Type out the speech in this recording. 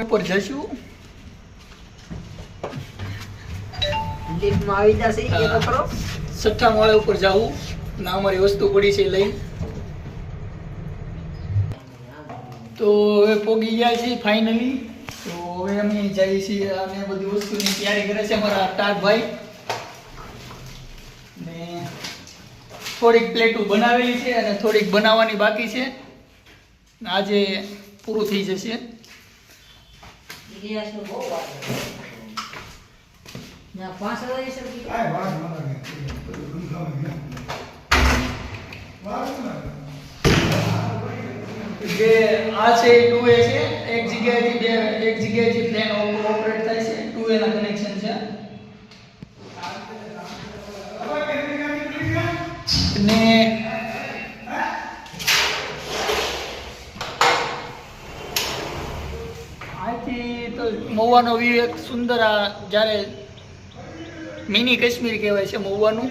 ઉપર જશું લિફ્ટમાં આવી જશે એ તો ખરો. 6ઠ્ઠા માળે ઉપર જાવું ના અમારી વસ્તુ પડી છે લઈ તો હવે પોગી ગયા છે ફાઇનલી. તો હવે અમે જઈએ છીએ અને બધી વસ્તુની તૈયારી કરે છે અમારા ટાટભાઈ ને થોડીક પ્લેટો બનાવેલી છે અને થોડીક બનાવવાની બાકી છે. આજે પૂરું થઈ જશે. ઇલિયાસનો બહુ વાત છે. ના 5000 સરકી જે આ છે 2A છે. એક જગ્યાએથી પ્લેન ઓપરેટ થાય છે. 2A ના કનેક્શન છે ને આથી તો મહુવાનો વ્યૂ એક સુંદર. આ જ્યારે મિની કાશ્મીર કહેવાય છે મહુવાનું.